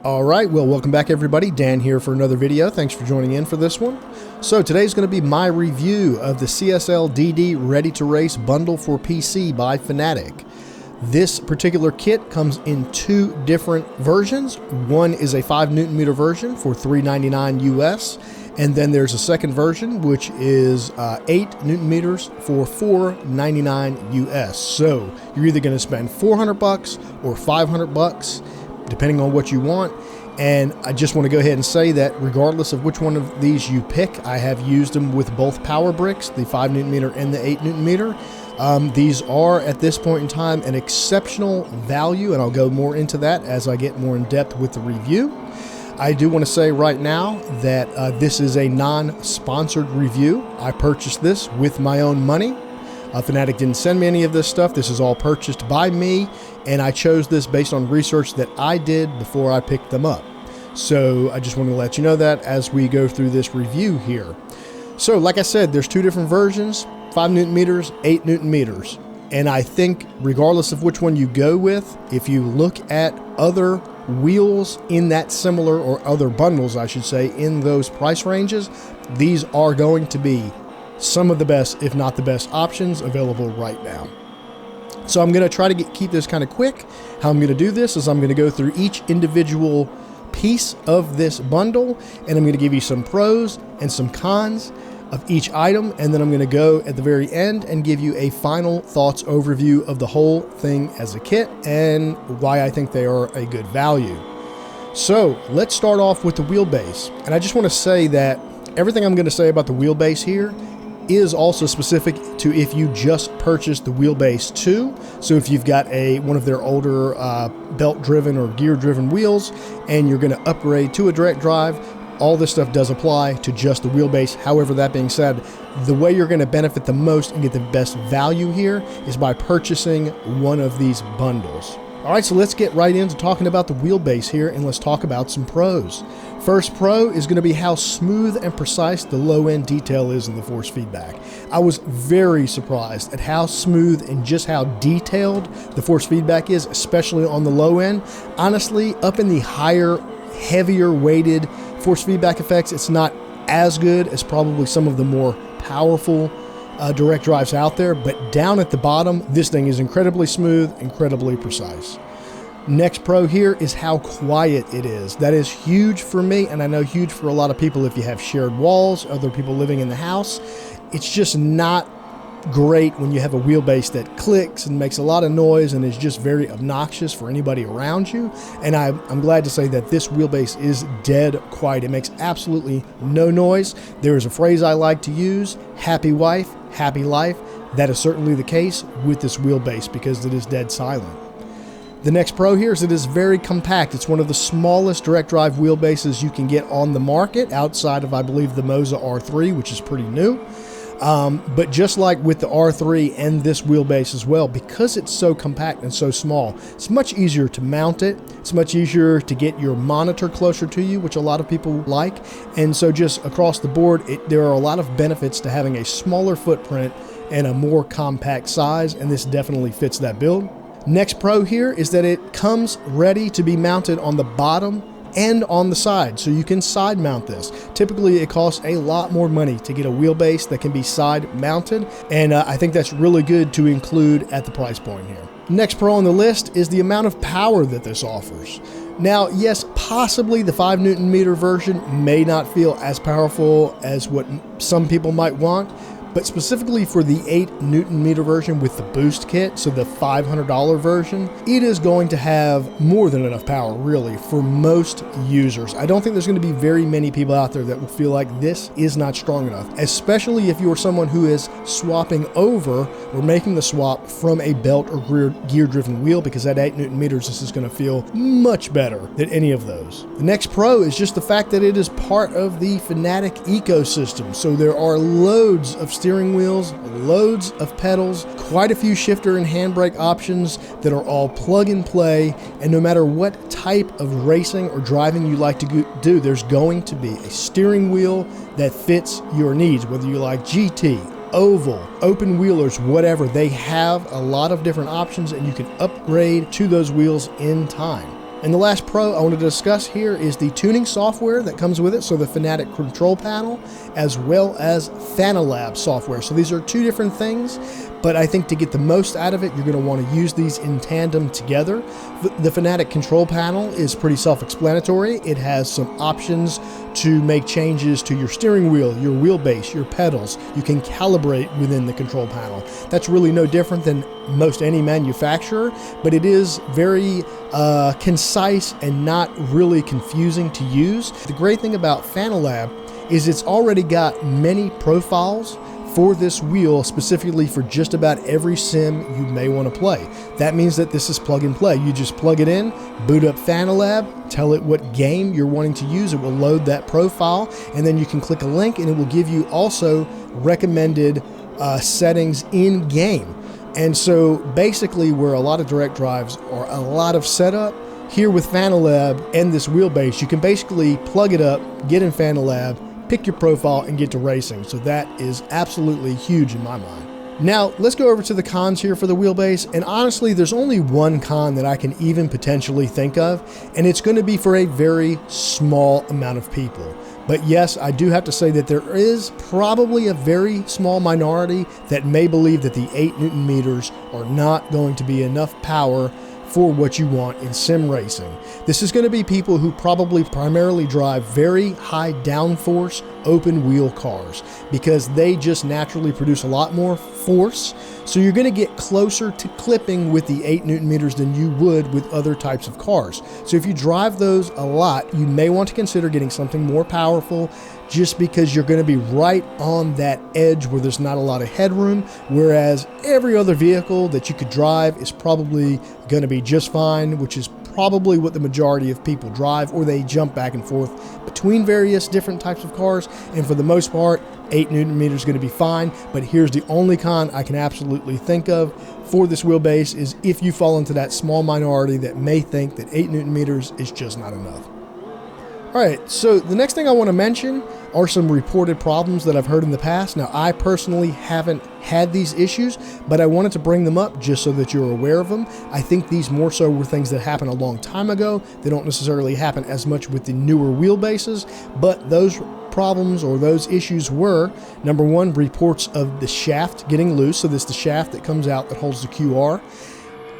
All right, well, welcome back everybody. Dan here for another video. Thanks for joining in for this one. So today's going to be my review of the CSL DD Ready2Race bundle for PC by Fanatec. This particular kit comes in two different versions. One is a 5 Newton meter version for $399 US, and then there's a second version which is 8 Newton meters for $499 US. So you're either going to spend 400 bucks or 500 bucks, depending on what you want. And I just want to go ahead and say that regardless of which one of these you pick, I have used them with both power bricks, the 5 Newton meter and the 8 Newton meter. These are at this point in time an exceptional value, and I'll go more into that as I get more in depth with the review. I do want to say right now that this is a non-sponsored review. I purchased this with my own money. Fanatec didn't send me any of this stuff. This is all purchased by me, and I chose this based on research that I did before I picked them up. So I just want to let you know that as we go through this review here. So like I said, there's two different versions, 5 Newton meters, 8 Newton meters. And I think regardless of which one you go with, if you look at other wheels in that similar, or other bundles I should say, in those price ranges, these are going to be some of the best, if not the best, options available right now. So I'm going to try to keep this kind of quick. How I'm going to do this is I'm going to go through each individual piece of this bundle, and I'm going to give you some pros and some cons of each item, and then I'm going to go at the very end and give you a final thoughts overview of the whole thing as a kit and why I think they are a good value. So let's start off with the wheelbase. And I just want to say that everything I'm going to say about the wheelbase here is also specific to if you just purchased the Wheelbase 2. So if you've got one of their older belt-driven or gear-driven wheels and you're going to upgrade to a direct drive, all this stuff does apply to just the Wheelbase. However, that being said, the way you're going to benefit the most and get the best value here is by purchasing one of these bundles. All right, so let's get right into talking about the wheelbase here, and let's talk about some pros. First pro is going to be how smooth and precise the low-end detail is in the force feedback. I was very surprised at how smooth and just how detailed the force feedback is, especially on the low end. Honestly, up in the higher, heavier weighted force feedback effects, it's not as good as probably some of the more powerful direct drives out there, but down at the bottom, this thing is incredibly smooth, incredibly precise. Next pro here is how quiet it is. That is huge for me, and I know huge for a lot of people if you have shared walls, other people living in the house. It's just not great when you have a wheelbase that clicks and makes a lot of noise and is just very obnoxious for anybody around you. And I'm glad to say that this wheelbase is dead quiet. It makes absolutely no noise. There is a phrase I like to use: happy wife, happy life. That is certainly the case with this wheelbase because it is dead silent. The next pro here is it is very compact. It's one of the smallest direct drive wheelbases you can get on the market outside of, I believe, the Moza R3, which is pretty new. But just like with the R3 and this wheelbase as well, because it's so compact and so small, it's much easier to mount it. It's much easier to get your monitor closer to you, which a lot of people like. And so just across the board, there are a lot of benefits to having a smaller footprint and a more compact size, and this definitely fits that build. Next pro here is that it comes ready to be mounted on the bottom and on the side, so you can side mount this. Typically it costs a lot more money to get a wheelbase that can be side mounted, and I think that's really good to include at the price point here. Next pro on the list is the amount of power that this offers. Now, yes, possibly the 5 Newton meter version may not feel as powerful as what some people might want, but specifically for the 8 Newton meter version with the boost kit, so the $500 version, it is going to have more than enough power, really, for most users. I don't think there's going to be very many people out there that will feel like this is not strong enough, especially if you're someone who is swapping over or making the swap from a belt or gear-driven wheel, because at 8 Newton meters, this is going to feel much better than any of those. The next pro is just the fact that it is part of the Fanatec ecosystem, so there are loads of steering wheels, loads of pedals, quite a few shifter and handbrake options that are all plug and play, and no matter what type of racing or driving you like to do, there's going to be a steering wheel that fits your needs, whether you like GT, oval, open wheelers, whatever. They have a lot of different options, and you can upgrade to those wheels in time. And the last pro I want to discuss here is the tuning software that comes with it, so the Fanatec control panel, as well as Fanatec software. So these are two different things, but I think to get the most out of it, you're going to want to use these in tandem together. The Fanatec control panel is pretty self-explanatory. It has some options to make changes to your steering wheel, your wheelbase, your pedals. You can calibrate within the control panel. That's really no different than most any manufacturer, but it is very concise and not really confusing to use. The great thing about Fanatec is it's already got many profiles for this wheel, specifically for just about every sim you may want to play. That means that this is plug and play. You just plug it in, boot up Fanatec, tell it what game you're wanting to use. It will load that profile, and then you can click a link and it will give you also recommended settings in game. And so basically, where a lot of direct drives are a lot of setup, here with Fanatec and this wheelbase, you can basically plug it up, get in Fanatec, pick your profile, and get to racing. So that is absolutely huge in my mind. Now, let's go over to the cons here for the wheelbase. And honestly, there's only one con that I can even potentially think of, and it's going to be for a very small amount of people. But yes, I do have to say that there is probably a very small minority that may believe that the 8 Newton meters are not going to be enough power for what you want in sim racing. This is going to be people who probably primarily drive very high downforce open wheel cars, because they just naturally produce a lot more force. So you're going to get closer to clipping with the 8 Newton meters than you would with other types of cars. So if you drive those a lot, you may want to consider getting something more powerful, just because you're going to be right on that edge where there's not a lot of headroom, whereas every other vehicle that you could drive is probably going to be just fine, which is probably what the majority of people drive, or they jump back and forth between various different types of cars. And for the most part, 8 Newton meters is going to be fine. But here's the only con I can absolutely think of for this wheelbase is if you fall into that small minority that may think that 8 Newton meters is just not enough. All right, so the next thing I want to mention are some reported problems that I've heard in the past. Now, I personally haven't had these issues, but I wanted to bring them up just so that you're aware of them. I think these more so were things that happened a long time ago. They don't necessarily happen as much with the newer wheelbases, but those problems or those issues were, number one, reports of the shaft getting loose. So this is the shaft that comes out that holds the QR.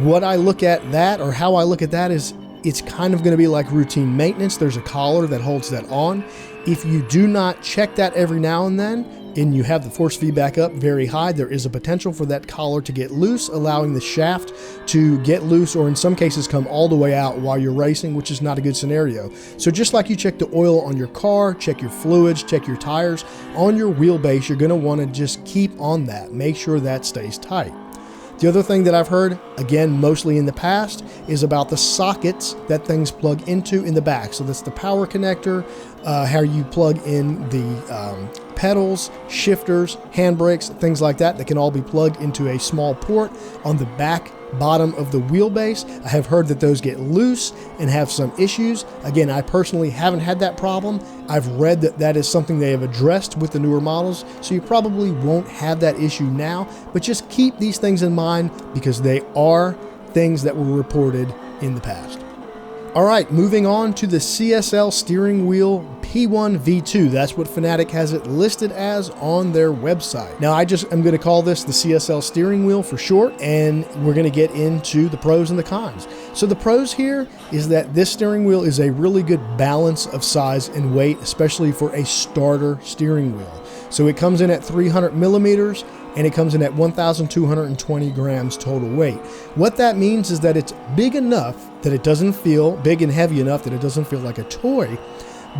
What I look at that, or how I look at that, is it's kind of going to be like routine maintenance. There's a collar that holds that on. If you do not check that every now and then, and you have the force feedback up very high, there is a potential for that collar to get loose, allowing the shaft to get loose, or in some cases come all the way out while you're racing, which is not a good scenario. So just like you check the oil on your car, check your fluids, check your tires, on your wheelbase, you're going to want to just keep on that. Make sure that stays tight. The other thing that I've heard, again, mostly in the past, is about the sockets that things plug into in the back. So that's the power connector, how you plug in the pedals, shifters, handbrakes, things like that. They can all be plugged into a small port on the back bottom of the wheelbase. I have heard that those get loose and have some issues. Again, I personally haven't had that problem. I've read that that is something they have addressed with the newer models, so you probably won't have that issue now, but just keep these things in mind because they are things that were reported in the past. All right, moving on to the CSL Steering Wheel P1 V2. That's what Fanatec has it listed as on their website. Now, I'm going to call this the CSL Steering Wheel for short, and we're going to get into the pros and the cons. So the pros here is that this steering wheel is a really good balance of size and weight, especially for a starter steering wheel. So it comes in at 300 millimeters, and it comes in at 1,220 grams total weight. What that means is that it's big enough that it doesn't feel big and heavy enough that it doesn't feel like a toy,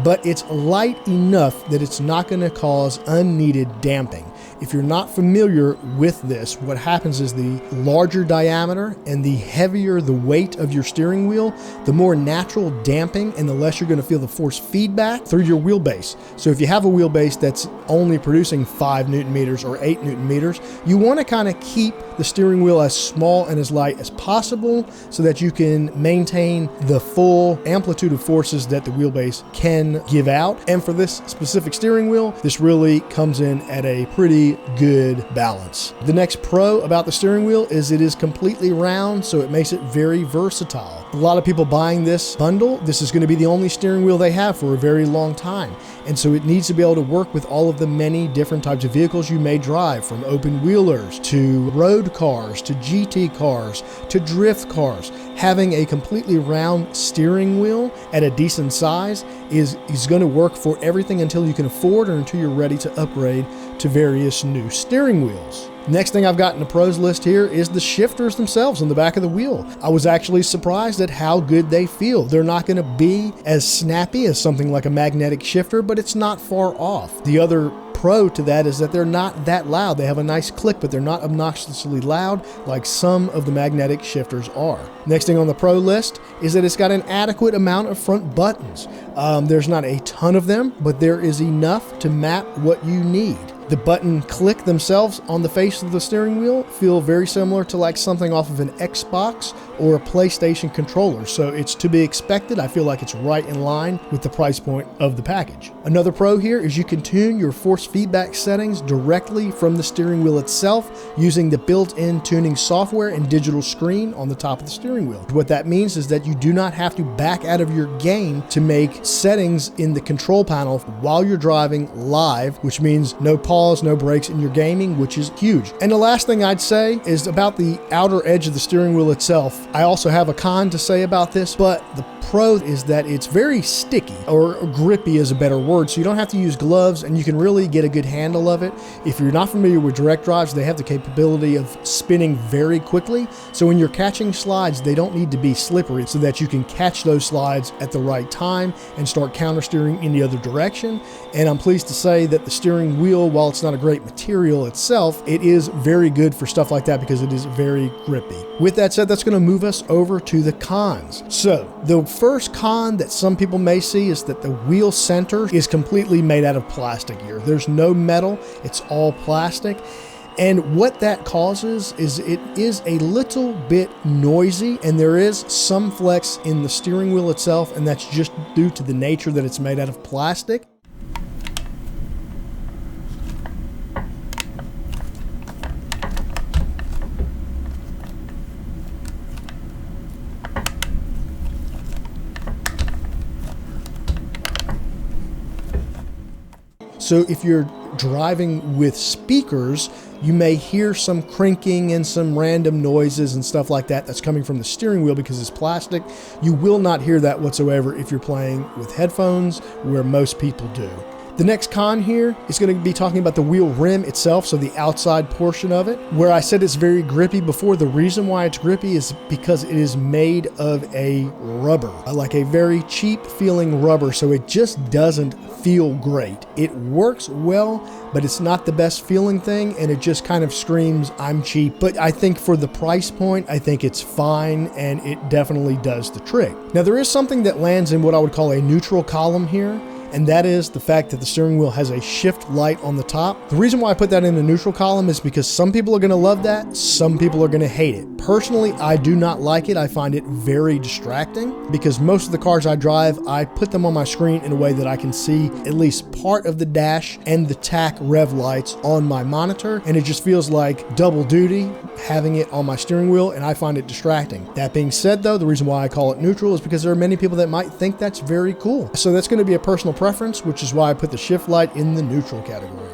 but it's light enough that it's not going to cause unneeded damping. If you're not familiar with this, what happens is the larger diameter and the heavier the weight of your steering wheel, the more natural damping and the less you're going to feel the force feedback through your wheelbase. So if you have a wheelbase that's only producing 5 Newton meters or 8 Newton meters, you want to kind of keep the steering wheel as small and as light as possible so that you can maintain the full amplitude of forces that the wheelbase can give out. And for this specific steering wheel, this really comes in at a pretty really good balance. The next pro about the steering wheel is it is completely round, so it makes it very versatile. A lot of people buying this bundle, this is going to be the only steering wheel they have for a very long time. And so it needs to be able to work with all of the many different types of vehicles you may drive, from open wheelers to road cars to GT cars to drift cars. Having a completely round steering wheel at a decent size is going to work for everything until you can afford or until you're ready to upgrade to various new steering wheels. Next thing I've got in the pros list here is the shifters themselves on the back of the wheel. I was actually surprised at how good they feel. They're not going to be as snappy as something like a magnetic shifter, but it's not far off. The other pro to that is that they're not that loud. They have a nice click, but they're not obnoxiously loud like some of the magnetic shifters are. Next thing on the pro list is that it's got an adequate amount of front buttons. There's not a ton of them, but there is enough to map what you need. The button click themselves on the face of the steering wheel feel very similar to like something off of an Xbox or a PlayStation controller, so it's to be expected. I feel like it's right in line with the price point of the package. Another pro here is you can tune your force feedback settings directly from the steering wheel itself using the built-in tuning software and digital screen on the top of the steering wheel. What that means is that you do not have to back out of your game to make settings in the control panel while you're driving live, which means no pause, no brakes in your gaming, which is huge. And the last thing I'd say is about the outer edge of the steering wheel itself. I also have a con to say about this, but the pro is that it's very sticky, or grippy is a better word, so you don't have to use gloves and you can really get a good handle of it. If you're not familiar with direct drives, they have the capability of spinning very quickly, so when you're catching slides, they don't need to be slippery so that you can catch those slides at the right time and start counter steering in the other direction. And I'm pleased to say that the steering wheel, while it's not a great material itself, it is very good for stuff like that because it is very grippy. With that said, that's going to move us over to the cons. So the first con that some people may see is that the wheel center is completely made out of plastic here. There's no metal, it's all plastic. And what that causes is it is a little bit noisy, and there is some flex in the steering wheel itself, and that's just due to the nature that it's made out of plastic. So if you're driving with speakers, you may hear some crinking and some random noises and stuff like that that's coming from the steering wheel because it's plastic. You will not hear that whatsoever if you're playing with headphones, where most people do. The next con here is going to be talking about the wheel rim itself, so the outside portion of it. Where I said it's very grippy before, the reason why it's grippy is because it is made of a rubber, like a very cheap feeling rubber, so it just doesn't feel great. It works well, but it's not the best feeling thing, and it just kind of screams, I'm cheap. But I think for the price point, I think it's fine, and it definitely does the trick. Now, there is something that lands in what I would call a neutral column here, and that is the fact that the steering wheel has a shift light on the top. The reason why I put that in the neutral column is because some people are going to love that, some people are going to hate it. Personally, I do not like it. I find it very distracting because most of the cars I drive, I put them on my screen in a way that I can see at least part of the dash and the tach rev lights on my monitor, and it just feels like double duty having it on my steering wheel, and I find it distracting. That being said, though, the reason why I call it neutral is because there are many people that might think that's very cool. So that's going to be a personal preference, which is why I put the shift light in the neutral category.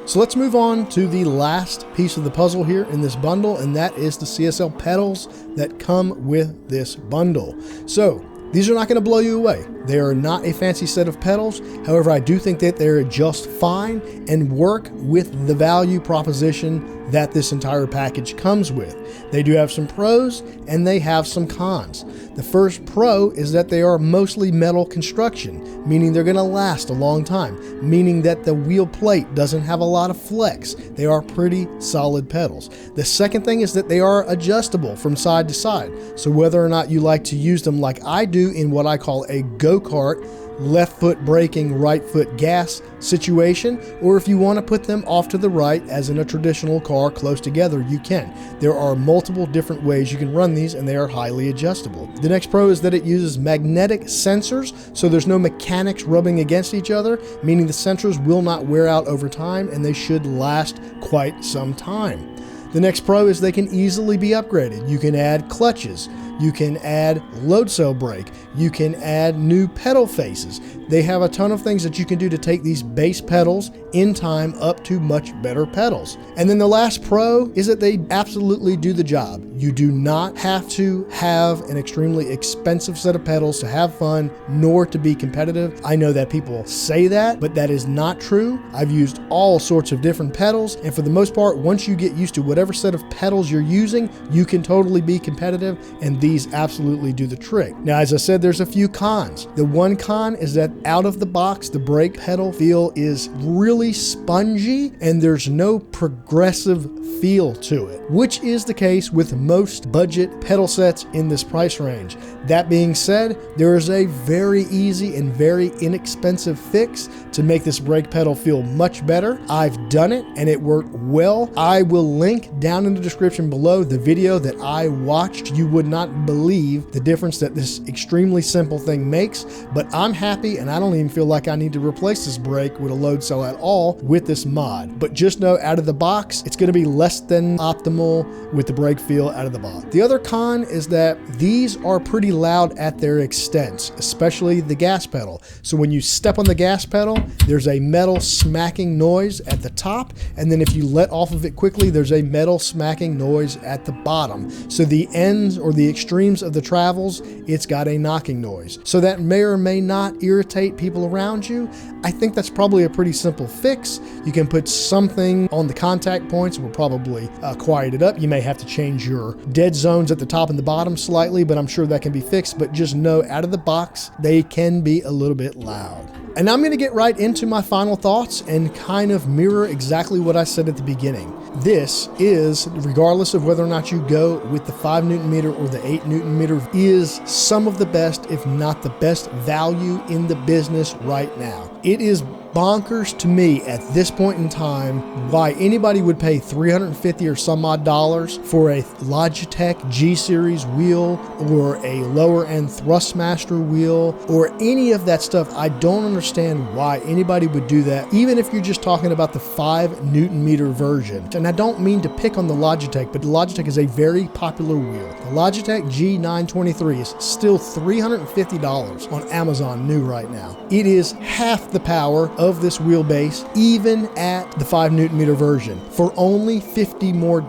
So let's move on to the last piece of the puzzle here in this bundle, and that is the CSL pedals that come with this bundle. So these are not going to blow you away. They are not a fancy set of pedals. However, I do think that they're just fine and work with the value proposition that this entire package comes with. They do have some pros and they have some cons. The first pro is that they are mostly metal construction, meaning they're going to last a long time, meaning that the wheel plate doesn't have a lot of flex. They are pretty solid pedals. The second thing is that they are adjustable from side to side. So whether or not you like to use them like I do in what I call a go-kart, left foot braking, right foot gas situation, or if you want to put them off to the right as in a traditional car close together, you can. There are multiple different ways you can run these, and they are highly adjustable. The next pro is that it uses magnetic sensors, so there's no mechanics rubbing against each other, meaning the sensors will not wear out over time, and they should last quite some time. The next pro is they can easily be upgraded. You can add clutches, you can add load cell brake, you can add new pedal faces. They have a ton of things that you can do to take these base pedals in time up to much better pedals. And then the last pro is that they absolutely do the job. You do not have to have an extremely expensive set of pedals to have fun, nor to be competitive. I know that people say that, but that is not true. I've used all sorts of different pedals, and for the most part, once you get used to whatever set of pedals you're using, you can totally be competitive, and these absolutely do the trick. Now, as I said, there's a few cons. The one con is that out of the box, the brake pedal feel is really spongy, and there's no progressive feel to it, which is the case with most budget pedal sets in this price range. That being said, there is a very easy and very inexpensive fix to make this brake pedal feel much better. I've done it and it worked well. I will link down in the description below the video that I watched. You would not believe the difference that this extremely simple thing makes, but I'm happy, and I don't even feel like I need to replace this brake with a load cell at all with this mod. But just know, out of the box, it's going to be less than optimal with the brake feel out of the box. The other con is that these are pretty loud at their extents, especially the gas pedal. So when you step on the gas pedal, there's a metal smacking noise at the top, and then if you let off of it quickly, there's a metal smacking noise at the bottom. So the ends or the extremes of the travels, it's got a knocking noise. So that may or may not irritate people around you. I think that's probably a pretty simple fix. You can put something on the contact points, will probably quiet it up. You may have to change your dead zones at the top and the bottom slightly, but I'm sure that can be fixed. But just know, out of the box, they can be a little bit loud. And I'm going to get right into my final thoughts and kind of mirror exactly what I said at the beginning. This is, regardless of whether or not you go with the 5 Newton meter or the 8 Newton meter, is some of the best, if not the best value in the business right now. It is bonkers to me at this point in time why anybody would pay $350 or some odd dollars for a Logitech G Series wheel or a lower end Thrustmaster wheel or any of that stuff. I don't understand why anybody would do that, even if you're just talking about the 5 Newton meter version. And I don't mean to pick on the Logitech, but the Logitech is a very popular wheel. The Logitech G923 is still $350 on Amazon new right now. It is half the power of this wheelbase, even at the 5 Newton meter version, for only $50 more.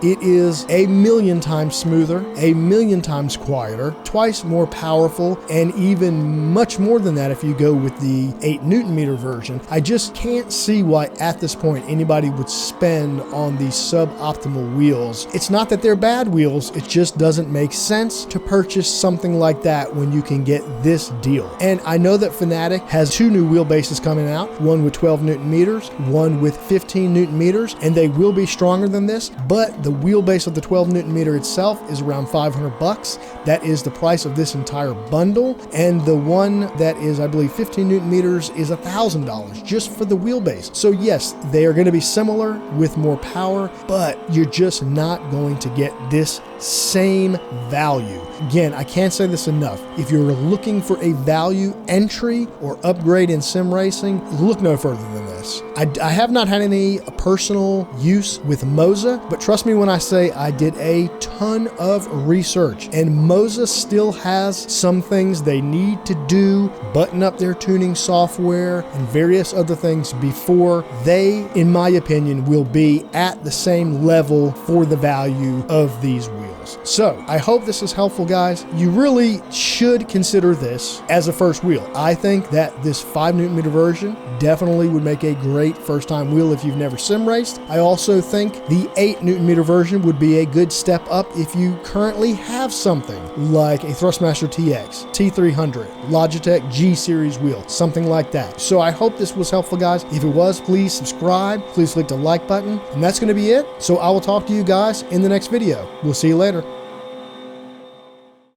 It is a million times smoother, a million times quieter, twice more powerful, and even much more than that if you go with the 8 Newton meter version. I just can't see why at this point anybody would spend on these suboptimal wheels. It's not that they're bad wheels, it just doesn't make sense to purchase something like that when you can get this deal. And I know that Fanatec has 2 new wheelbases coming out, one with 12 Newton meters, one with 15 Newton meters, and they will be stronger than this, but the wheelbase of the 12 Newton meter itself is around $500. That is the price of this entire bundle, and the one that is, I believe, 15 Newton meters is $1,000 just for the wheelbase. So yes, they are going to be similar with more power, but you're just not going to get this same value. Again, I can't say this enough. If you're looking for a value entry or upgrade in sim racing, look no further than this. I have not had any personal use with Moza, but trust me when I say I did a ton of research, and Moza still has some things they need to do, button up their tuning software and various other things before they, in my opinion, will be at the same level for the value of these wheels. So I hope this is helpful, guys. You really should consider this as a first wheel. I think that this 5 Newton meter version definitely would make a great first time wheel if you've never sim raced. I also think the 8 Newton meter version would be a good step up if you currently have something like a Thrustmaster TX, T300, Logitech G Series wheel, something like that. So I hope this was helpful, guys. If it was, please subscribe, please click the like button, and that's going to be it. So I will talk to you guys in the next video. We'll see you later.